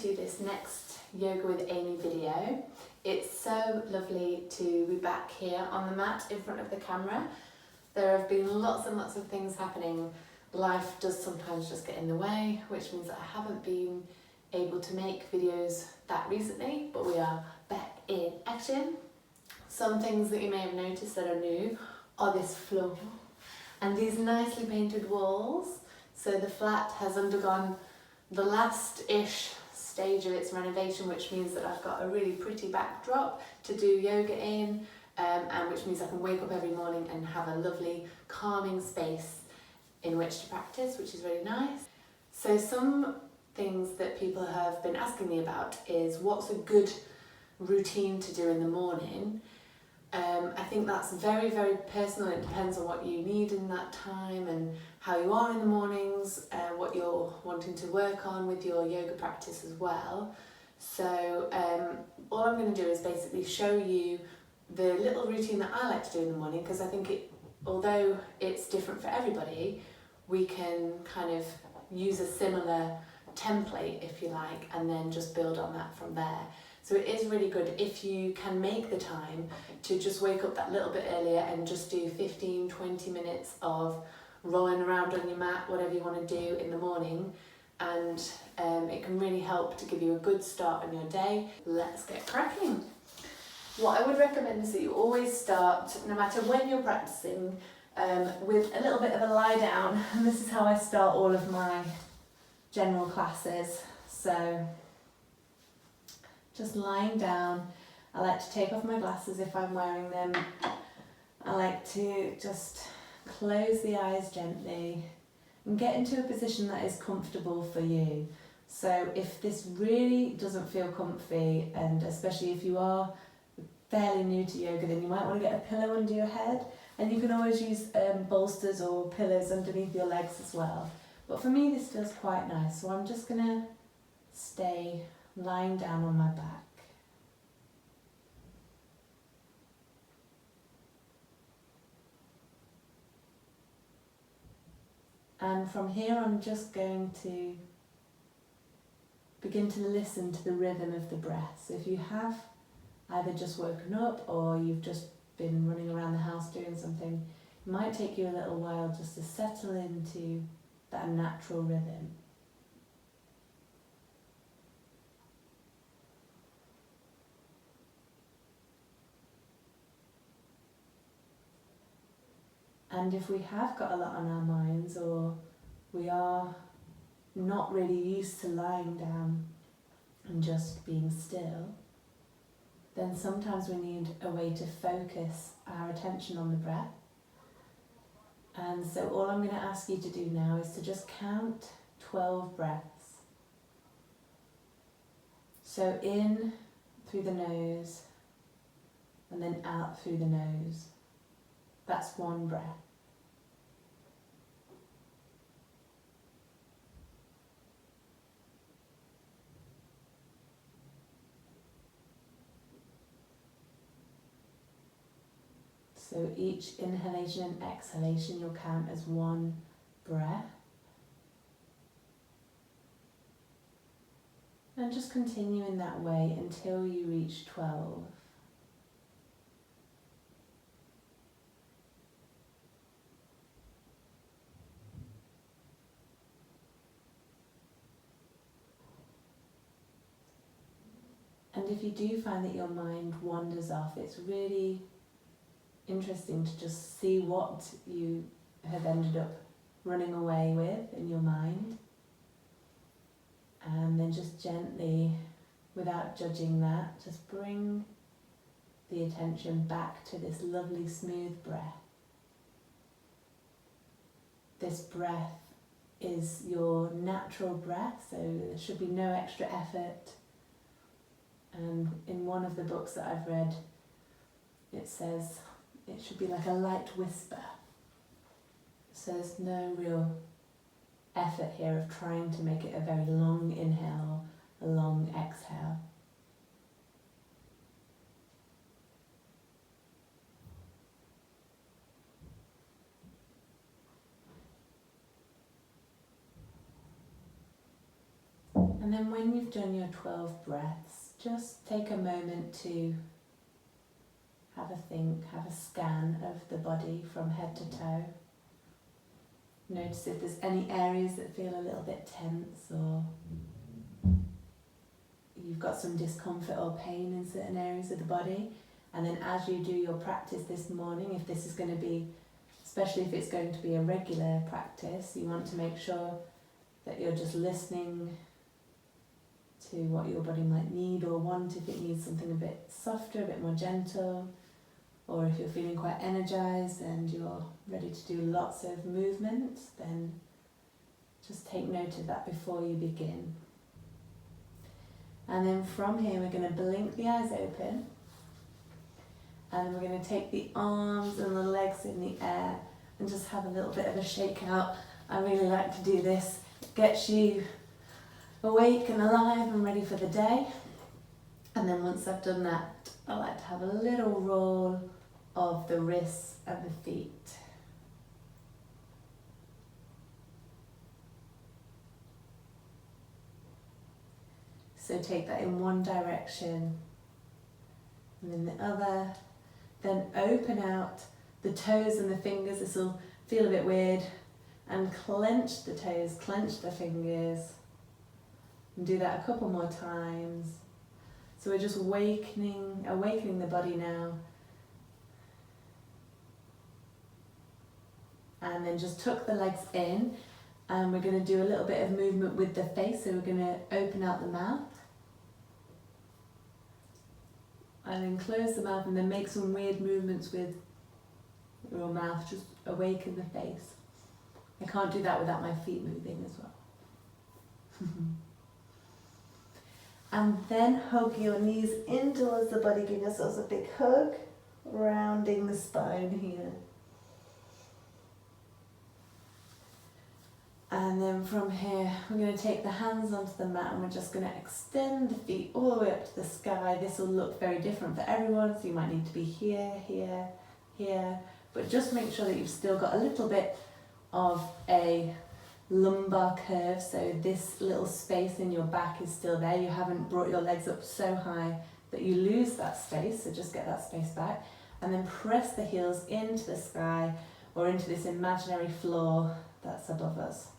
to this next Yoga with Amy video. It's so lovely to be back here on the mat in front of the camera. There have been lots and lots of things happening. Life does sometimes just get in the way, which means that I haven't been able to make videos that recently, but we are back in action. Some things that you may have noticed that are new are this floor and these nicely painted walls. So the flat has undergone the last-ish stage of its renovation, which means that I've got a really pretty backdrop to do yoga in, and which means I can wake up every morning and have a lovely calming space in which to practice, which is really nice. So some things that people have been asking me about is what's a good routine to do in the morning. I think that's very, very personal. It depends on what you need in that time and how you are in the mornings, what you're wanting to work on with your yoga practice as well. So all I'm going to do is basically show you the little routine that I like to do in the morning, because I think although it's different for everybody, we can kind of use a similar template, if you like, and then just build on that from there. So it is really good if you can make the time to just wake up that little bit earlier and just do 15-20 minutes of rolling around on your mat, whatever you want to do in the morning, and it can really help to give you a good start on your day. Let's get cracking. What I would recommend is that you always start, no matter when you're practicing, with a little bit of a lie down, and this is how I start all of my general classes. So just lying down. I like to take off my glasses if I'm wearing them. I like to just close the eyes gently and get into a position that is comfortable for you. So if this really doesn't feel comfy, and especially if you are fairly new to yoga, then you might want to get a pillow under your head, and you can always use bolsters or pillows underneath your legs as well. But for me this feels quite nice, so I'm just going to stay lying down on my back. And from here I'm just going to begin to listen to the rhythm of the breath. So if you have either just woken up or you've just been running around the house doing something, it might take you a little while just to settle into that natural rhythm. And if we have got a lot on our minds, or we are not really used to lying down and just being still, then sometimes we need a way to focus our attention on the breath. And so all I'm going to ask you to do now is to just count 12 breaths. So in through the nose and then out through the nose. That's one breath. So each inhalation and exhalation you'll count as one breath. And just continue in that way until you reach 12. And if you do find that your mind wanders off, it's really interesting to just see what you have ended up running away with in your mind, and then just gently, without judging that, just bring the attention back to this lovely smooth breath. This breath is your natural breath, so there should be no extra effort. And in one of the books that I've read, it says it should be like a light whisper. So there's no real effort here of trying to make it a very long inhale, a long exhale. And then when you've done your 12 breaths, just take a moment to have a think, have a scan of the body from head to toe. Notice if there's any areas that feel a little bit tense, or you've got some discomfort or pain in certain areas of the body. And then as you do your practice this morning, if this is going to be, especially if it's going to be a regular practice, you want to make sure that you're just listening to what your body might need or want, if it needs something a bit softer, a bit more gentle, or if you're feeling quite energized and you're ready to do lots of movement, then just take note of that before you begin. And then from here we're going to blink the eyes open, and then we're going to take the arms and the legs in the air and just have a little bit of a shake out. I really like to do this. It gets you awake and alive and ready for the day. And then once I've done that, I like to have a little roll of the wrists and the feet. So take that in one direction and then the other. Then open out the toes and the fingers. This will feel a bit weird. And clench the toes, clench the fingers. And do that a couple more times. So we're just awakening the body now. And then just tuck the legs in, and we're going to do a little bit of movement with the face. So we're going to open out the mouth and then close the mouth, and then make some weird movements with your mouth. Just awaken the face. I can't do that without my feet moving as well. And then hug your knees in towards the body. Give yourselves a big hug, rounding the spine here. And then from here, we're going to take the hands onto the mat, and we're just going to extend the feet all the way up to the sky. This will look very different for everyone, so you might need to be here, here, here. But just make sure that you've still got a little bit of a lumbar curve, so this little space in your back is still there. You haven't brought your legs up so high that you lose that space, so just get that space back. And then press the heels into the sky or into this imaginary floor that's above us.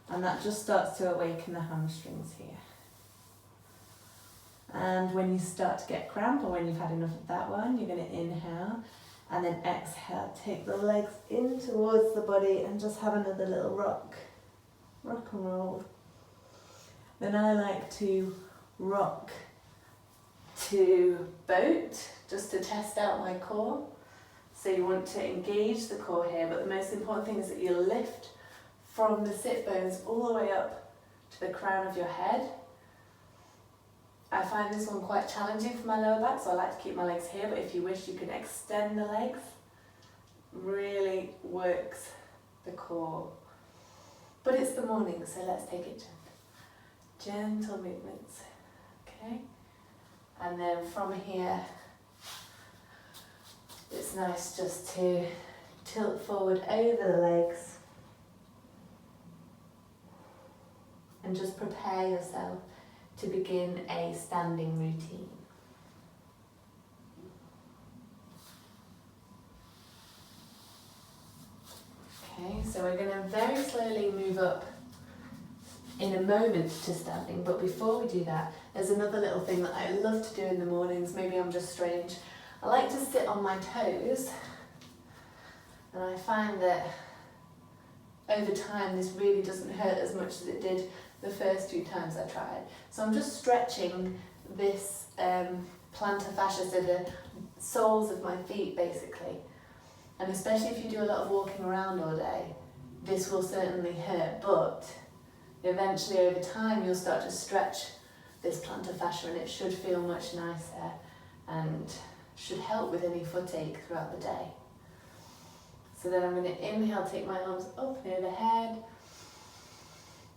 And that just starts to awaken the hamstrings here. And when you start to get cramp, or when you've had enough of that one, you're going to inhale and then exhale. Take the legs in towards the body and just have another little rock and roll. Then I like to rock to boat, just to test out my core. So you want to engage the core here, but the most important thing is that you lift from the sit bones all the way up to the crown of your head. I find this one quite challenging for my lower back, so I like to keep my legs here, but if you wish, you can extend the legs. Really works the core. But it's the morning, so let's take it gentle. Gentle movements, okay? And then from here, it's nice just to tilt forward over the legs and just prepare yourself to begin a standing routine. Okay, so we're going to very slowly move up in a moment to standing, but before we do that, there's another little thing that I love to do in the mornings. Maybe I'm just strange. I like to sit on my toes, and I find that over time this really doesn't hurt as much as it did the first few times I tried. So I'm just stretching this plantar fascia, so the soles of my feet basically. And especially if you do a lot of walking around all day, this will certainly hurt, but eventually over time you'll start to stretch this plantar fascia and it should feel much nicer and should help with any foot ache throughout the day. So then I'm going to inhale, take my arms up near the head.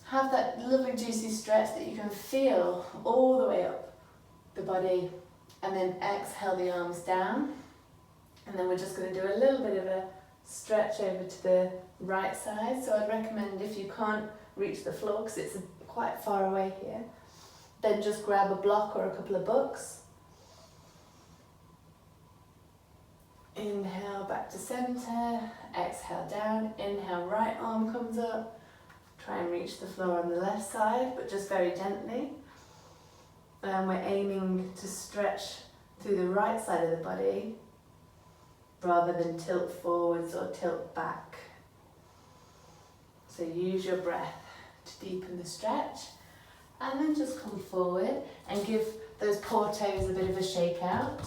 Have that lovely juicy stretch that you can feel all the way up the body, and then exhale the arms down. And then we're just going to do a little bit of a stretch over to the right side. So I'd recommend, if you can't reach the floor because it's quite far away here. Then just grab a block or a couple of books. Inhale back to center, exhale down, inhale right arm comes up. Try and reach the floor on the left side, but just very gently. And we're aiming to stretch through the right side of the body rather than tilt forwards or tilt back. So use your breath to deepen the stretch, and then just come forward and give those paw toes a bit of a shake out.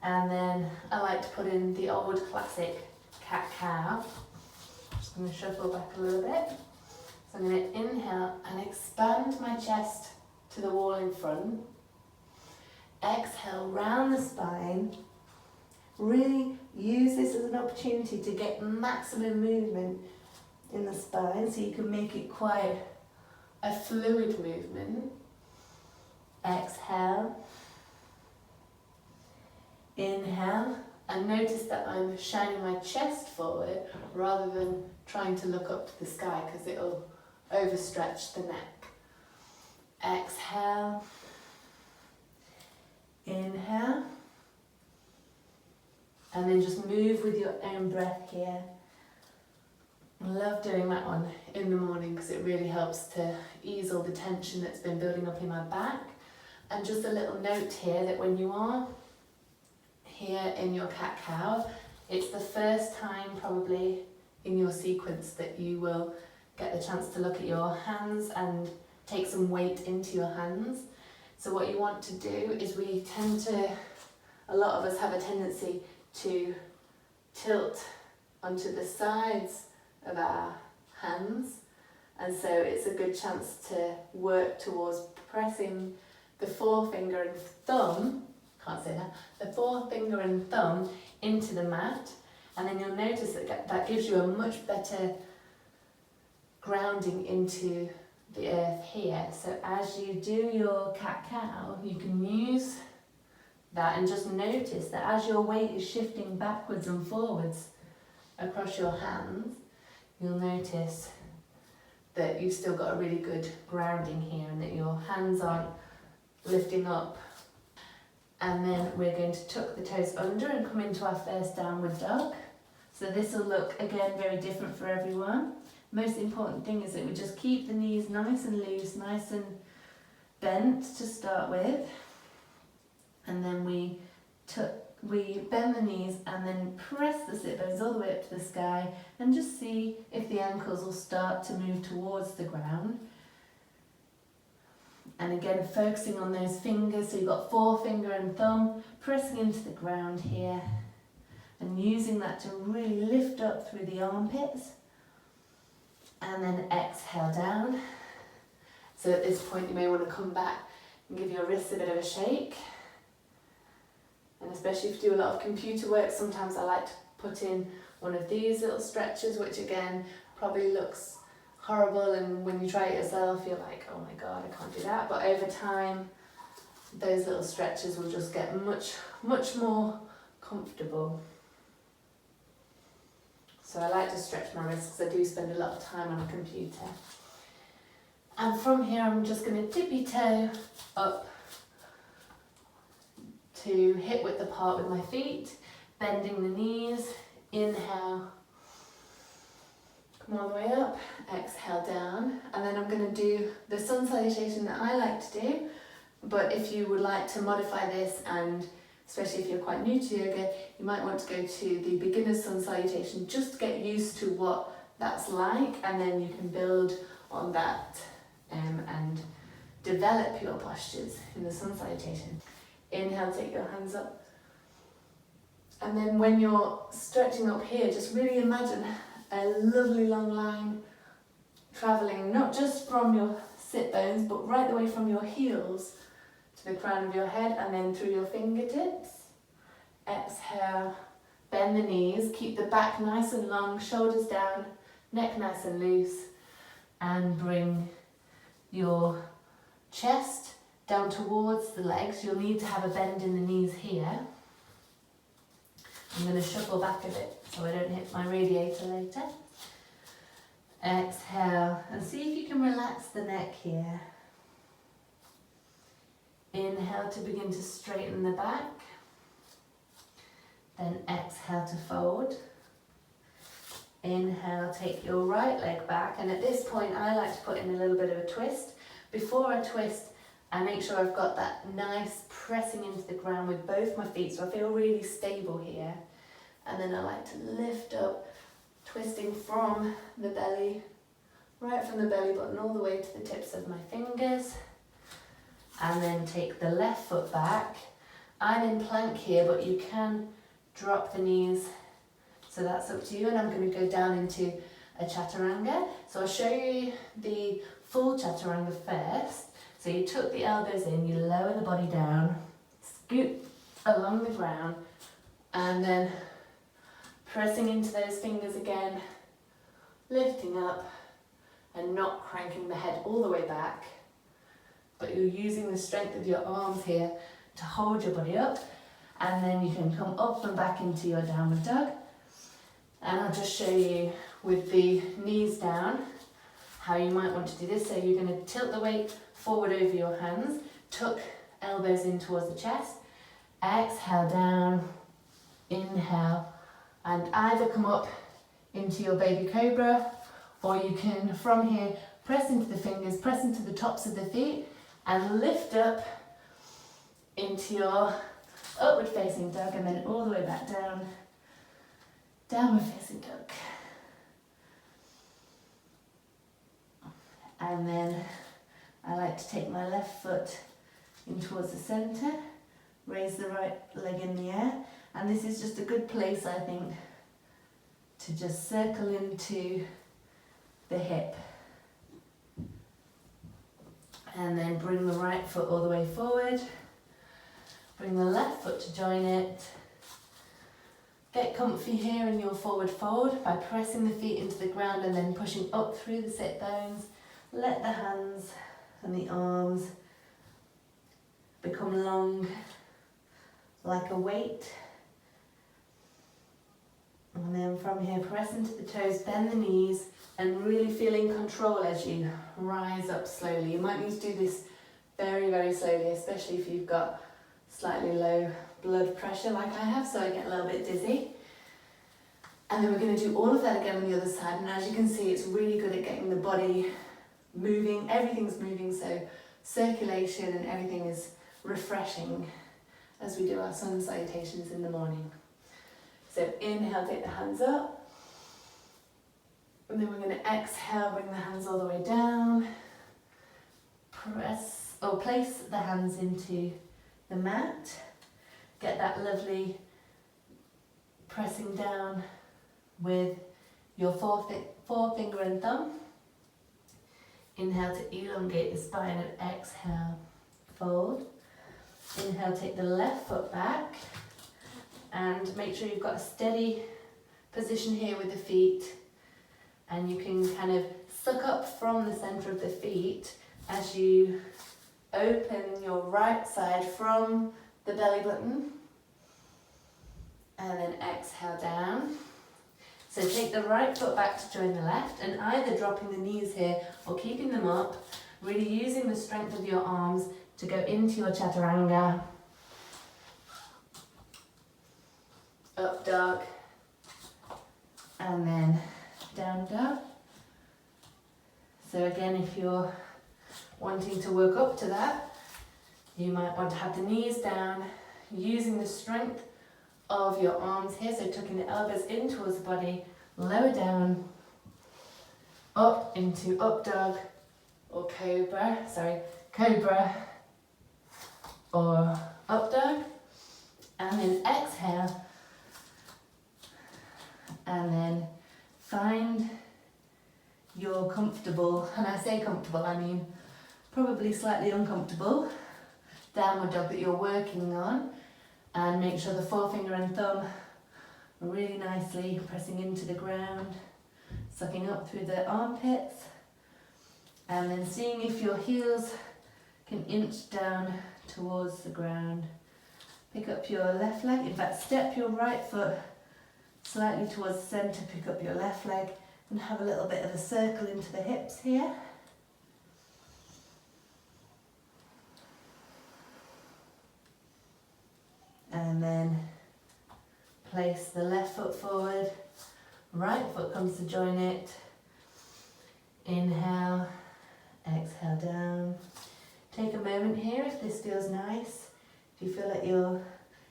And then I like to put in the old classic cat-cow. Just going to shuffle back a little bit. So I'm going to inhale and expand my chest to the wall in front. Exhale, round the spine. Really use this as an opportunity to get maximum movement in the spine, so you can make it quite a fluid movement. Exhale. Inhale, and notice that I'm shining my chest forward rather than trying to look up to the sky, because it'll overstretch the neck. Exhale. Inhale. And then just move with your own breath here. I love doing that one in the morning because it really helps to ease all the tension that's been building up in my back. And just a little note here that when you are here in your cat-cow, it's the first time probably in your sequence that you will get the chance to look at your hands and take some weight into your hands. So what you want to do is a lot of us have a tendency to tilt onto the sides of our hands, and so it's a good chance to work towards pressing the forefinger and thumb, the forefinger and thumb into the mat, and then you'll notice that gives you a much better grounding into the earth here. So as you do your cat-cow, you can use that and just notice that as your weight is shifting backwards and forwards across your hands, you'll notice that you've still got a really good grounding here and that your hands aren't lifting up. And then we're going to tuck the toes under and come into our first downward dog. So this will look, again, very different for everyone. Most important thing is that we just keep the knees nice and loose, nice and bent to start with. And then we bend the knees and then press the sit bones all the way up to the sky, and just see if the ankles will start to move towards the ground. And again, focusing on those fingers, so you've got forefinger and thumb pressing into the ground here, and using that to really lift up through the armpits. And then exhale down. So at this point you may want to come back and give your wrists a bit of a shake. And especially if you do a lot of computer work, sometimes I like to put in one of these little stretches, which again probably looks horrible, and when you try it yourself you're like, oh my god, I can't do that. But over time those little stretches will just get much more comfortable. So I like to stretch my wrists because I do spend a lot of time on a computer. And from here I'm just going to tippy toe up to hip width apart with my feet, bending the knees. Inhale, come all the way up, exhale down, and then I'm going to do the sun salutation that I like to do. But if you would like to modify this, and especially if you're quite new to yoga, you might want to go to the beginner's sun salutation just to get used to what that's like, and then you can build on that and develop your postures in the sun salutation. Inhale, take your hands up. And then when you're stretching up here, just really imagine a lovely long line travelling not just from your sit bones, but right the way from your heels to the crown of your head, and then through your fingertips. Exhale, bend the knees, keep the back nice and long, shoulders down, neck nice and loose, and bring your chest down towards the legs. You'll need to have a bend in the knees here. I'm going to shuffle back a bit so I don't hit my radiator later. Exhale, and see if you can relax the neck here. Inhale to begin to straighten the back. Then exhale to fold. Inhale, take your right leg back, and at this point I like to put in a little bit of a twist. Before I twist, I make sure I've got that nice pressing into the ground with both my feet, so I feel really stable here. And then I like to lift up, twisting from the belly, right from the belly button all the way to the tips of my fingers. And then take the left foot back. I'm in plank here, but you can drop the knees, so that's up to you. And I'm going to go down into a chaturanga. So I'll show you the full chaturanga first. So you tuck the elbows in, you lower the body down, scoot along the ground, and then pressing into those fingers again, lifting up and not cranking the head all the way back, but you're using the strength of your arms here to hold your body up. And then you can come up and back into your downward dog. And I'll just show you with the knees down how you might want to do this. So you're going to tilt the weight forward over your hands, tuck elbows in towards the chest, exhale down, inhale, and either come up into your baby cobra, or you can from here press into the fingers, press into the tops of the feet, and lift up into your upward facing dog, and then all the way back down, downward facing dog. And then I like to take my left foot in towards the centre, raise the right leg in the air, and this is just a good place, I think, to just circle into the hip. And then bring the right foot all the way forward, bring the left foot to join it. Get comfy here in your forward fold by pressing the feet into the ground and then pushing up through the sit bones. Let the hands and the arms become long like a weight. And then from here, press into the toes, bend the knees, and really feel in control as you rise up slowly. You might need to do this very, very slowly, especially if you've got slightly low blood pressure like I have, so I get a little bit dizzy. And then we're going to do all of that again on the other side, and as you can see, it's really good at getting the body moving. Everything's moving, so circulation and everything is refreshing as we do our sun salutations in the morning. So inhale, take the hands up, and then we're going to exhale, bring the hands all the way down, press or place the hands into the mat, get that lovely pressing down with your forefinger and thumb. Inhale to elongate the spine, and exhale, fold. Inhale, take the left foot back, and make sure you've got a steady position here with the feet, and you can kind of suck up from the center of the feet as you open your right side from the belly button, and then exhale down. So take the right foot back to join the left, and either dropping the knees here or keeping them up, really using the strength of your arms to go into your chaturanga. Up dog, and then down dog. So again, if you're wanting to work up to that, you might want to have the knees down, using the strength of your arms here, so tucking the elbows in towards the body, lower down, up into up dog or cobra, or up dog, and then exhale, and then find your comfortable, and I say comfortable, I mean probably slightly uncomfortable, downward dog that you're working on, and make sure the forefinger and thumb are really nicely pressing into the ground, sucking up through the armpits, and then seeing if your heels can inch down towards the ground. Pick up your left leg, in fact step your right foot slightly towards the centre, pick up your left leg, And have a little bit of a circle into the hips here. And then place the left foot forward, right foot comes to join it. Inhale, exhale down. Take a moment here if this feels nice. If you feel like you're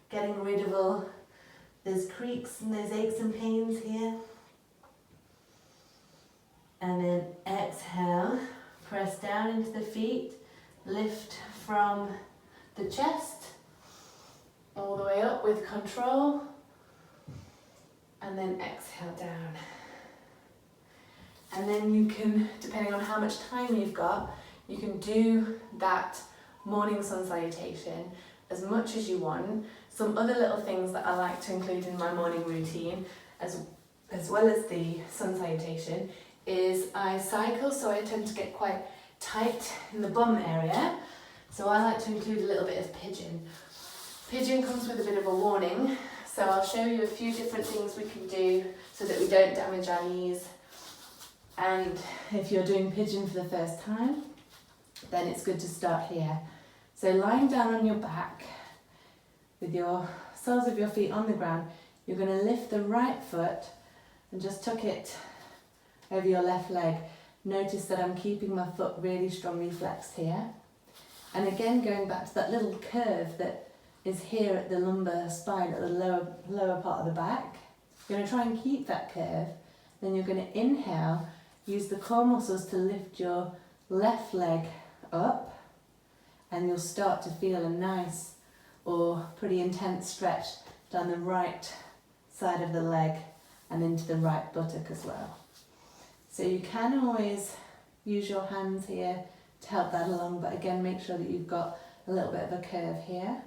getting rid of all those creaks and those aches and pains here. And then exhale, press down into the feet, lift from the chest, all the way up with control, and then exhale down. And then you can, depending on how much time you've got, you can do that morning sun salutation as much as you want. Some other little things that I like to include in my morning routine, as well as the sun salutation, is I cycle, so I tend to get quite tight in the bum area. So I like to include a little bit of pigeon. Pigeon comes with a bit of a warning, so I'll show you a few different things we can do so that we don't damage our knees. And if you're doing pigeon for the first time, then it's good to start here. So lying down on your back with your soles of your feet on the ground, you're going to lift the right foot and just tuck it over your left leg. Notice that I'm keeping my foot really strongly flexed here. And again, going back to that little curve that is here at the lumbar spine, at the lower part of the back. You're going to try and keep that curve. Then you're going to inhale, use the core muscles to lift your left leg up, and you'll start to feel a nice or pretty intense stretch down the right side of the leg and into the right buttock as well. So you can always use your hands here to help that along, but again, make sure that you've got a little bit of a curve here.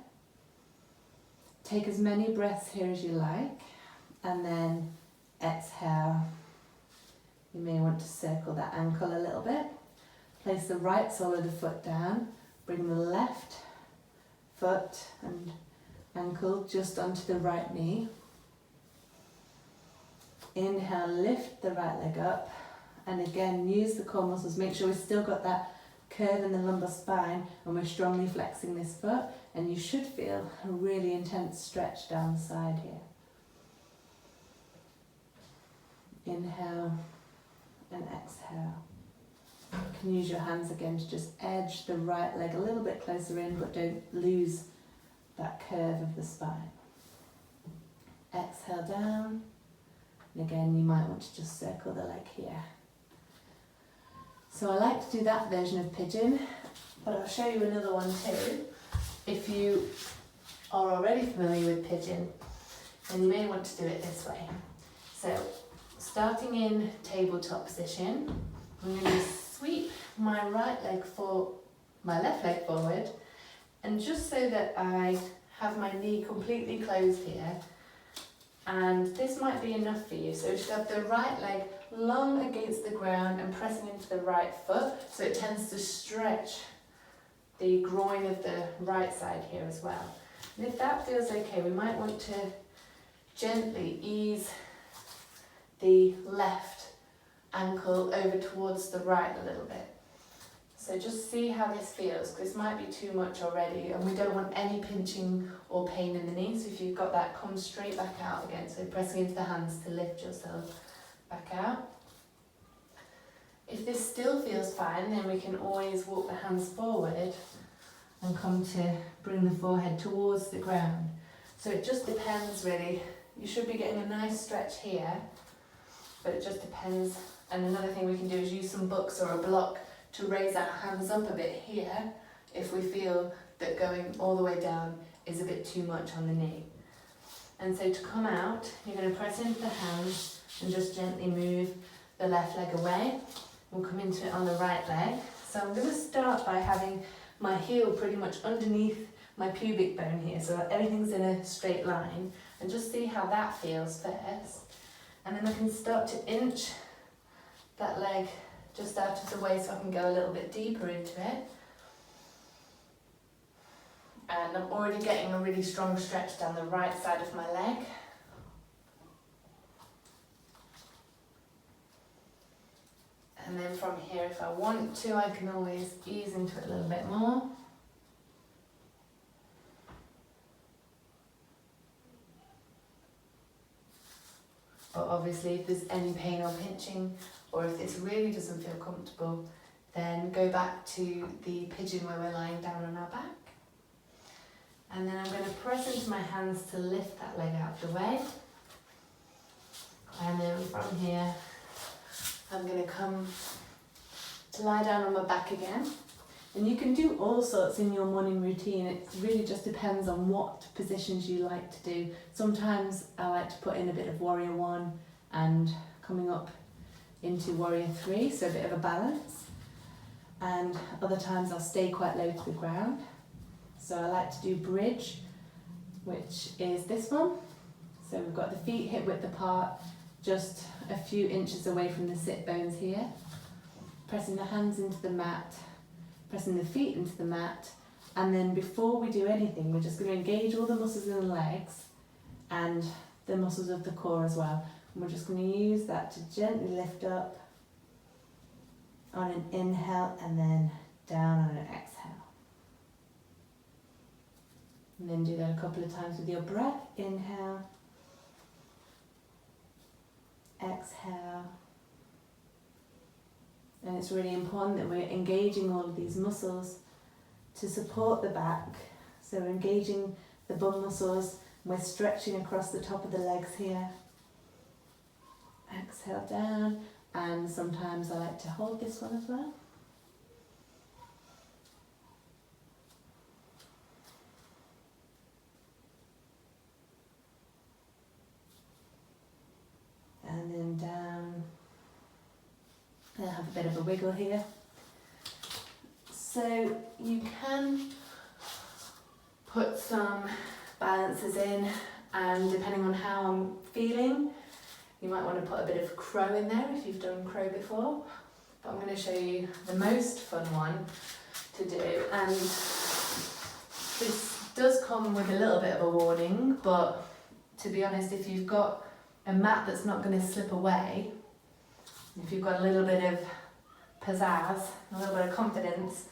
Take as many breaths here as you like, and then exhale. You may want to circle that ankle a little bit. Place the right sole of the foot down, bring the left foot and ankle just onto the right knee. Inhale, lift the right leg up, and again use the core muscles. Make sure we've still got that curve in the lumbar spine and we're strongly flexing this foot, and you should feel a really intense stretch down the side here. Inhale and exhale. You can use your hands again to just edge the right leg a little bit closer in, but don't lose that curve of the spine. Exhale down, and again you might want to just circle the leg here. So I like to do that version of pigeon, but I'll show you another one too. If you are already familiar with pigeon, then you may want to do it this way. So starting in tabletop position, I'm going to sweep my left leg forward, and just so that I have my knee completely closed here, and this might be enough for you. So just have the right leg long against the ground and pressing into the right foot, so it tends to stretch the groin of the right side here as well. And if that feels okay, we might want to gently ease the left ankle over towards the right a little bit. So just see how this feels, because this might be too much already, and we don't want any pinching or pain in the knee. So if you've got that, come straight back out again. So pressing into the hands to lift yourself back out. If this still feels fine, then we can always walk the hands forward and come to bring the forehead towards the ground. So it just depends really. You should be getting a nice stretch here, but it just depends. And another thing we can do is use some books or a block to raise our hands up a bit here if we feel that going all the way down is a bit too much on the knee. And so to come out, you're going to press into the hands and just gently move the left leg away. We'll come into it on the right leg. So I'm going to start by having my heel pretty much underneath my pubic bone here, so everything's in a straight line, and just see how that feels first. And then I can start to inch that leg just out of the way so I can go a little bit deeper into it. And I'm already getting a really strong stretch down the right side of my leg. And then from here, if I want to, I can always ease into it a little bit more. But obviously, if there's any pain or pinching, or if this really doesn't feel comfortable, then go back to the pigeon where we're lying down on our back. And then I'm going to press into my hands to lift that leg out of the way. And then from here, I'm going to come to lie down on my back again. And you can do all sorts in your morning routine. It really just depends on what positions you like to do. Sometimes I like to put in a bit of Warrior 1 and coming up into Warrior 3, so a bit of a balance. And other times I'll stay quite low to the ground. So I like to do bridge, which is this one. So we've got the feet hip width apart, just a few inches away from the sit bones here. Pressing the hands into the mat, pressing the feet into the mat, and then before we do anything, we're just going to engage all the muscles in the legs and the muscles of the core as well. And we're just going to use that to gently lift up on an inhale and then down on an exhale. And then do that a couple of times with your breath. Inhale, exhale. And it's really important that we're engaging all of these muscles to support the back. So we're engaging the bum muscles, we're stretching across the top of the legs here. Exhale down, and sometimes I like to hold this one as well. And then down. And have a bit of a wiggle here. So you can put some balances in, and depending on how I'm feeling, you might want to put a bit of crow in there if you've done crow before. But I'm going to show you the most fun one to do. And this does come with a little bit of a warning, but to be honest, if you've got a mat that's not going to slip away, if you've got a little bit of pizzazz, a little bit of confidence,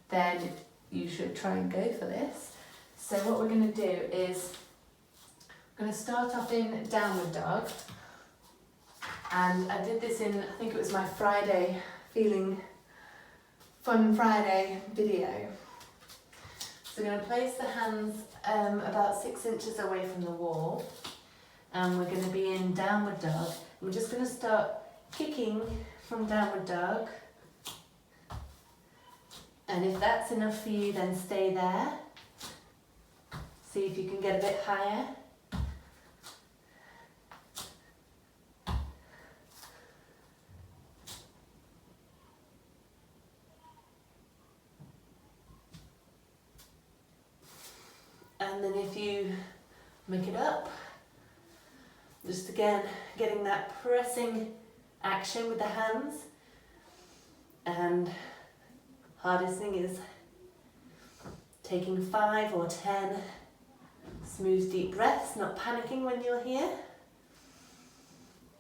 then you should try and go for this. So what we're going to do is, I'm going to start off in downward dog. And I did this in, I think it was my Friday, Feeling Fun Friday video. So we're going to place the hands about 6 inches away from the wall. And we're going to be in downward dog. And we're just going to start kicking from downward dog, and if that's enough for you, then stay there. See if you can get a bit higher. And then if you make it up, just again getting that pressing action with the hands. And hardest thing is taking 5 or 10 smooth deep breaths, not panicking when you're here,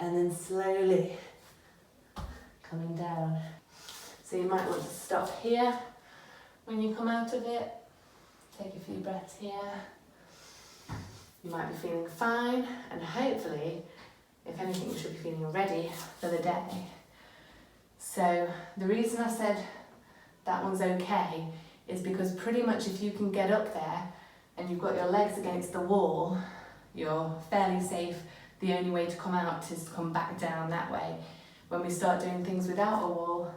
and then slowly coming down. So you might want to stop here when you come out of it. Take a few breaths here. You might be feeling fine, and hopefully, if anything, you should be feeling ready for the day. So the reason I said that one's okay is because pretty much if you can get up there and you've got your legs against the wall, you're fairly safe. The only way to come out is to come back down that way. When we start doing things without a wall,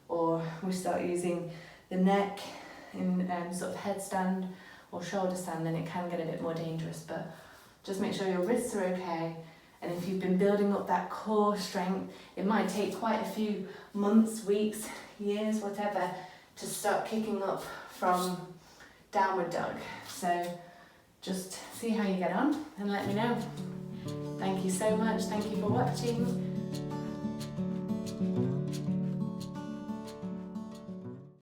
or we start using the neck in sort of headstand or shoulder stand, then it can get a bit more dangerous. But just make sure your wrists are okay. And if you've been building up that core strength, it might take quite a few months, weeks, years, whatever, to start kicking up from downward dog. So just see how you get on and let me know. Thank you so much. Thank you for watching.